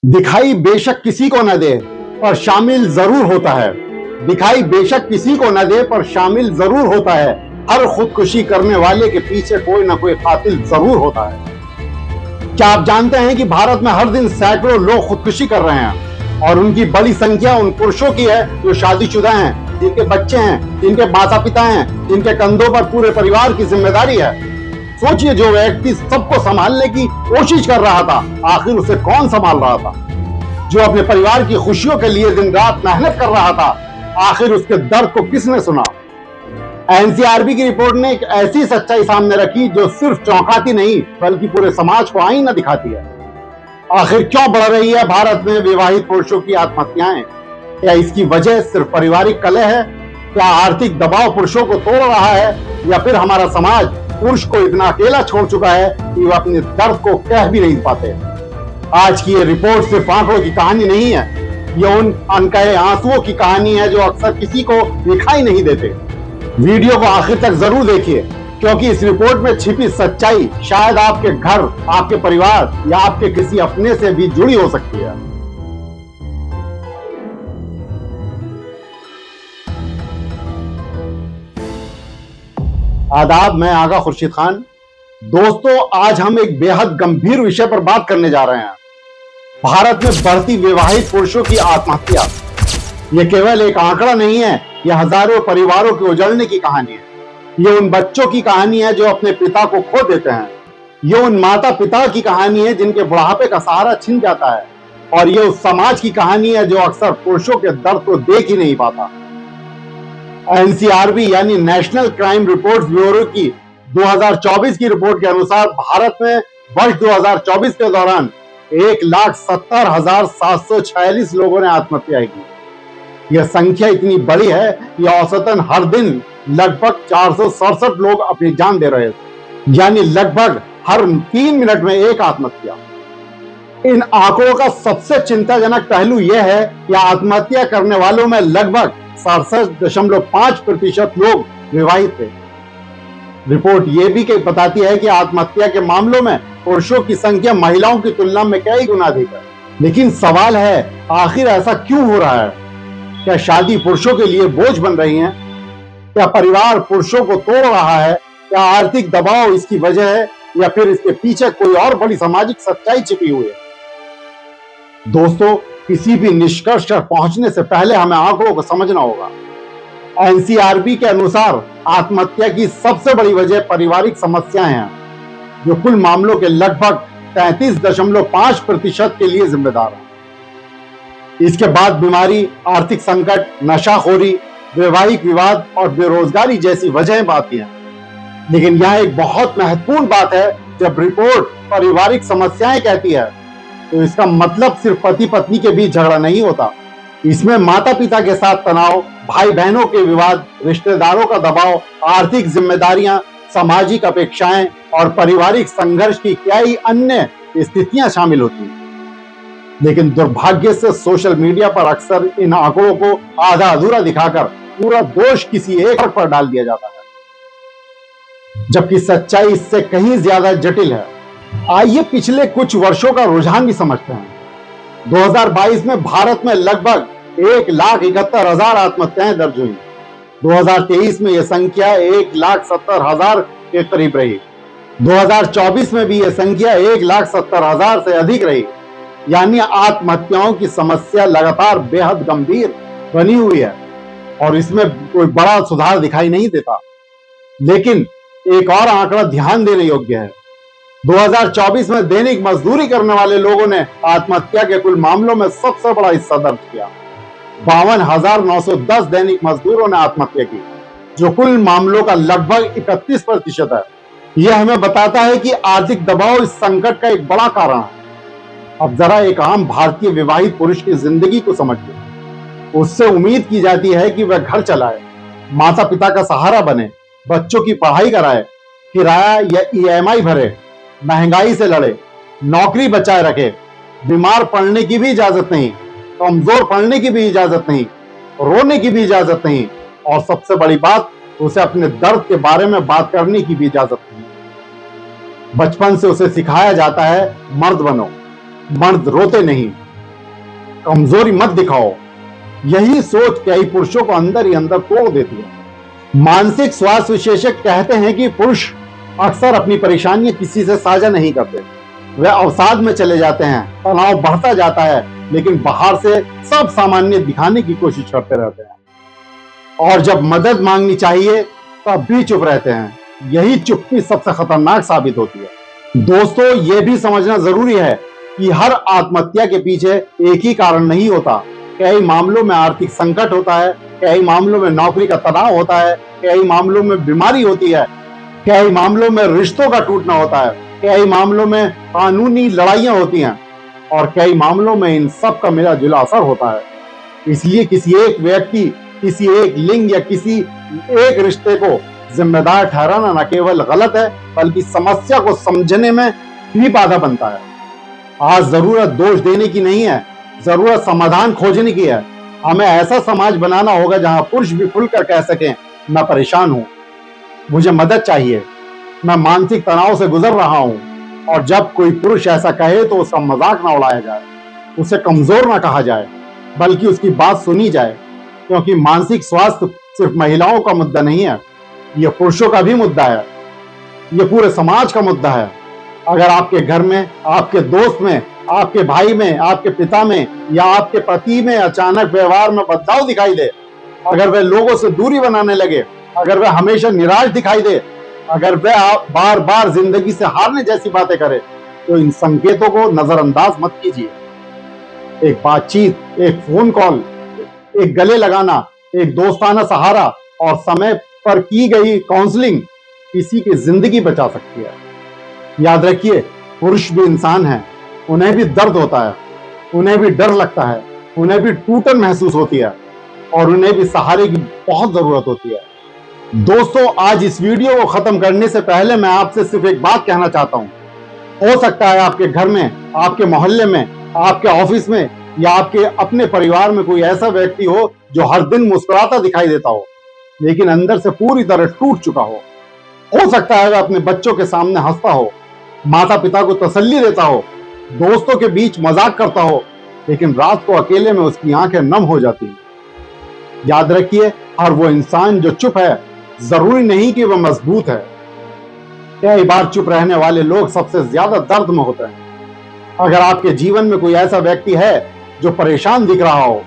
दिखाई बेशक किसी को न दे पर शामिल जरूर होता है। दिखाई बेशक किसी को न दे पर शामिल जरूर होता है। हर खुदकुशी करने वाले के पीछे कोई ना कोई कातिल जरूर होता है। क्या आप जानते हैं कि भारत में हर दिन सैकड़ों लोग खुदकुशी कर रहे हैं और उनकी बड़ी संख्या उन पुरुषों की है जो शादीशुदा हैं, जिनके बच्चे हैं, जिनके माता पिता हैं, जिनके कंधों पर पूरे परिवार की जिम्मेदारी है। सोचिए, जो व्यक्ति सबको संभालने की कोशिश कर रहा था, आखिर उसे कौन संभाल रहा था? जो अपने परिवार की खुशियों के लिए दिन रात मेहनत कर रहा था, आखिर उसके दर्द को किसने सुना? एनसीआरबी की रिपोर्ट ने एक ऐसी सच्चाई सामने रखी जो सिर्फ चौंकाती नहीं बल्कि पूरे समाज को आईना दिखाती है। आखिर क्यों बढ़ रही है भारत में विवाहित पुरुषों की आत्महत्याएं? क्या इसकी वजह सिर्फ पारिवारिक कलह है? क्या आर्थिक दबाव पुरुषों को तोड़ रहा है? या फिर हमारा समाज पुरुष को इतना अकेला छोड़ चुका है कि वह अपने दर्द को कह भी नहीं पाते? आज की ये रिपोर्ट सिर्फ आंकड़ों की कहानी नहीं है, ये उन अनकहे आंसुओं की कहानी है जो अक्सर किसी को दिखाई नहीं देते। वीडियो को आखिर तक जरूर देखिए, क्योंकि इस रिपोर्ट में छिपी सच्चाई शायद आपके घर, आपके परिवार या आपके किसी अपने से भी जुड़ी हो सकती है। आदाब, मैं आगा खुर्शीद खान। दोस्तों, आज हम एक बेहद गंभीर विषय पर बात करने जा रहे हैं। भारत में बढ़ती विवाहित पुरुषों की आत्महत्या। यह केवल एक आंकड़ा नहीं है, यह हजारों परिवारों के उजड़ने की कहानी है। ये उन बच्चों की कहानी है जो अपने पिता को खो देते हैं। ये उन माता पिता की कहानी है जिनके बुढ़ापे का सहारा छिन जाता है। और ये उस समाज की कहानी है जो अक्सर पुरुषों के दर्द को देख ही नहीं पाता। एनसीआरबी यानी नेशनल क्राइम रिपोर्ट्स ब्यूरो की 2024 की रिपोर्ट के अनुसार भारत में वर्ष 2024 के दौरान 1,70,746 लोगों ने आत्महत्या की। यह संख्या इतनी बड़ी है कि औसतन हर दिन लगभग 467 लोग अपनी जान दे रहे थे, यानी लगभग हर 3 मिनट में एक आत्महत्या। इन आंकड़ों का सबसे चिंताजनक पहलू यह है कि आत्महत्या करने वालों में लगभग 67.5% लोग विवाहित थे। रिपोर्ट यह भी बताती है कि आत्महत्या के मामलों में पुरुषों की संख्या महिलाओं की तुलना में कई गुना अधिक है। लेकिन सवाल है, आखिर ऐसा क्यों हो रहा है? क्या शादी पुरुषों के लिए बोझ बन रही है? क्या परिवार पुरुषों को तोड़ रहा है? क्या आर्थिक दबाव इसकी वजह है, या फिर इसके पीछे कोई और बड़ी सामाजिक सच्चाई छिपी हुई है? दोस्तों, किसी भी निष्कर्ष पर पहुंचने से पहले हमें आंकड़ों को समझना होगा। एनसीआरबी के अनुसार आत्महत्या की सबसे बड़ी वजह पारिवारिक समस्याएं हैं, जो कुल मामलों के लगभग 33.5% के लिए जिम्मेदार है। इसके बाद बीमारी, आर्थिक संकट, नशाखोरी, वैवाहिक विवाद और बेरोजगारी जैसी वजहें आती हैं। लेकिन यह एक बहुत महत्वपूर्ण बात है, जब रिपोर्ट पारिवारिक समस्याएं कहती है तो इसका मतलब सिर्फ पति पत्नी के बीच झगड़ा नहीं होता। इसमें माता पिता के साथ तनाव, भाई बहनों के विवाद, रिश्तेदारों का दबाव, आर्थिक जिम्मेदारियां, सामाजिक अपेक्षाएं और पारिवारिक संघर्ष की कई अन्य स्थितियां शामिल होती हैं। लेकिन दुर्भाग्य से सोशल मीडिया पर अक्सर इन आंकड़ों को आधा अधूरा दिखाकर पूरा दोष किसी एक पर डाल दिया जाता है, जबकि सच्चाई इससे कहीं ज्यादा जटिल है। आइए पिछले कुछ वर्षों का रुझान भी समझते हैं। 2022 में भारत में लगभग 1,71,000 आत्महत्याएं दर्ज हुई। 2023 में यह संख्या 1,70,000 के करीब रही। 2024 में भी यह संख्या 1,70,000 से अधिक रही। यानी आत्महत्याओं की समस्या लगातार बेहद गंभीर बनी हुई है और इसमें कोई बड़ा सुधार दिखाई नहीं देता। लेकिन एक और आंकड़ा ध्यान देने योग्य है। 2024 में दैनिक मजदूरी करने वाले लोगों ने आत्महत्या के कुल मामलों में सबसे बड़ा हिस्सा दर्ज किया। 52,910 दैनिक मजदूरों ने आत्महत्या की, जो कुल मामलों का लगभग 31% है। यह हमें बताता है कि आर्थिक दबाव इस संकट का एक बड़ा कारण है। अब जरा एक आम भारतीय विवाहित पुरुष की जिंदगी को समझिए। उससे उम्मीद की जाती है कि वह घर चलाए, माता पिता का सहारा बने, बच्चों की पढ़ाई कराए, किराया या ईएमआई भरे, महंगाई से लड़े, नौकरी बचाए रखे, बीमार पड़ने की भी इजाजत नहीं, कमजोर पड़ने की भी इजाजत नहीं, रोने की भी इजाजत नहीं, और सबसे बड़ी बात, उसे अपने दर्द के बारे में बात करने की भी इजाजत नहीं। बचपन से उसे सिखाया जाता है, मर्द बनो, मर्द रोते नहीं, कमजोरी मत दिखाओ। यही सोच कई पुरुषों को अंदर ही अंदर तोड़ देती है। मानसिक स्वास्थ्य विशेषज्ञ कहते हैं कि पुरुष अक्सर अपनी परेशानियां किसी से साझा नहीं करते। वे अवसाद में चले जाते हैं, तनाव बढ़ता जाता है, लेकिन बाहर से सब सामान्य दिखाने की कोशिश करते रहते हैं। और जब मदद मांगनी चाहिए तब भी चुप रहते हैं। यही चुप्पी सबसे खतरनाक साबित होती है। दोस्तों, यह भी समझना जरूरी है कि हर आत्महत्या के पीछे एक ही कारण नहीं होता। कई मामलों में आर्थिक संकट होता है, कई मामलों में नौकरी का तनाव होता है, कई मामलों में बीमारी होती है, कई मामलों में रिश्तों का टूटना होता है, कई मामलों में कानूनी लड़ाइयां होती हैं और कई मामलों में इन सब का मिला जुला असर होता है। इसलिए किसी एक व्यक्ति, किसी एक लिंग या किसी एक रिश्ते को जिम्मेदार ठहराना न केवल गलत है बल्कि समस्या को समझने में भी बाधा बनता है। आज जरूरत दोष देने की नहीं है, जरूरत समाधान खोजने की है। हमें ऐसा समाज बनाना होगा जहां पुरुष भी खुलकर कह सकें, मैं परेशान हूं, मुझे मदद चाहिए, मैं मानसिक तनाव से गुजर रहा हूं। और जब कोई पुरुष ऐसा कहे तो उसका मजाक ना उड़ाया जाए, उसे कमजोर ना कहा जाए, बल्कि उसकी बात सुनी जाए। क्योंकि मानसिक स्वास्थ्य सिर्फ महिलाओं का मुद्दा नहीं है, यह पुरुषों का भी मुद्दा है, यह पूरे समाज का मुद्दा है। अगर आपके घर में, आपके दोस्त में, आपके भाई में, आपके पिता में या आपके पति में अचानक व्यवहार में बदलाव दिखाई दे, अगर वह लोगों से दूरी बनाने लगे, अगर वह हमेशा निराश दिखाई दे, अगर वह बार बार जिंदगी से हारने जैसी बातें करे, तो इन संकेतों को नजरअंदाज मत कीजिए। एक बातचीत, एक फोन कॉल, एक गले लगाना, एक दोस्ताना सहारा और समय पर की गई काउंसलिंग किसी की जिंदगी बचा सकती है। याद रखिए, पुरुष भी इंसान हैं, उन्हें भी दर्द होता है, उन्हें भी डर लगता है, उन्हें भी टूटन महसूस होती है और उन्हें भी सहारे की बहुत जरूरत होती है। दोस्तों, आज इस वीडियो को खत्म करने से पहले मैं आपसे सिर्फ एक बात कहना चाहता हूं। हो सकता है आपके घर में, आपके मोहल्ले में, आपके ऑफिस में या आपके अपने परिवार में कोई ऐसा व्यक्ति हो जो हर दिन मुस्कुराता दिखाई देता हो, लेकिन अंदर से पूरी तरह टूट चुका हो। हो सकता है वह अपने बच्चों के सामने हंसता हो, माता पिता को तसल्ली देता हो, दोस्तों के बीच मजाक करता हो, लेकिन रात को अकेले में उसकी आंखें नम हो जाती हैं। याद रखिए, हर वो इंसान जो चुप है, जरूरी नहीं कि वह मजबूत है। कई बार चुप रहने वाले लोग सबसे ज्यादा दर्द में होते हैं। अगर आपके जीवन में कोई ऐसा व्यक्ति है जो परेशान दिख रहा हो,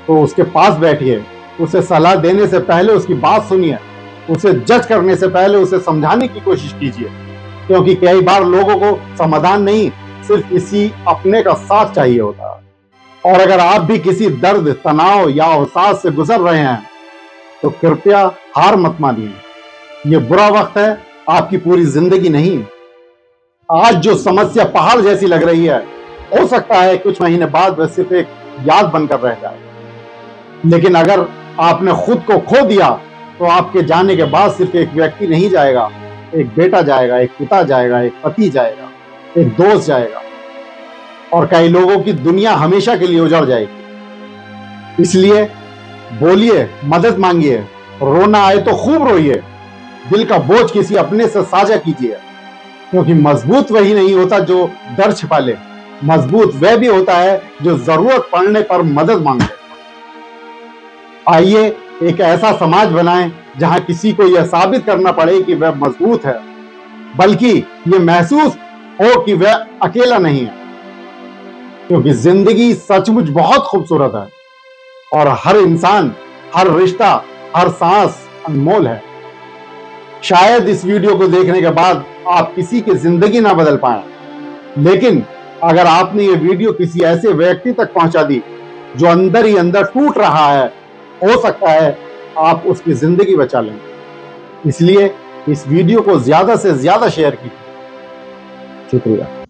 तो उसके पास बैठिए, उसे सलाह देने से पहले उसकी बात सुनिए, उसे जज करने से पहले उसे समझाने की कोशिश कीजिए। क्योंकि कई बार लोगों को समाधान नहीं, सिर्फ किसी अपने का साथ चाहिए होता है। और अगर आप भी किसी दर्द, तनाव या अवसाद से गुजर रहे हैं, तो कृपया हार मत मानिए। ये बुरा वक्त है, आपकी पूरी जिंदगी नहीं। आज जो समस्या पहाड़ जैसी लग रही है, हो सकता है कुछ महीने बाद वह सिर्फ एक याद बनकर रह जाए। लेकिन अगर आपने खुद को खो दिया, तो आपके जाने के बाद सिर्फ एक व्यक्ति नहीं जाएगा, एक बेटा जाएगा, एक पिता जाएगा, एक पति जाएगा, एक दोस्त जाएगा और कई लोगों की दुनिया हमेशा के लिए उजड़ जाएगी। इसलिए बोलिए, मदद मांगिए, रोना आए तो खूब रोइए, दिल का बोझ किसी अपने से साझा कीजिए। क्योंकि मजबूत वही नहीं होता जो डर छिपा ले, मजबूत वह भी होता है जो जरूरत पड़ने पर मदद मांगे। आइए एक ऐसा समाज बनाएं जहां किसी को यह साबित करना पड़े कि वह मजबूत है, बल्कि यह महसूस हो कि वह अकेला नहीं है। क्योंकि जिंदगी सचमुच बहुत खूबसूरत है और हर इंसान, हर रिश्ता, हर सांस अनमोल है। शायद इस वीडियो को देखने के बाद आप किसी की जिंदगी ना बदल पाए, लेकिन अगर आपने ये वीडियो किसी ऐसे व्यक्ति तक पहुंचा दी जो अंदर ही अंदर टूट रहा है, हो सकता है आप उसकी जिंदगी बचा लेंगे। इसलिए इस वीडियो को ज्यादा से ज्यादा शेयर कीजिए। शुक्रिया।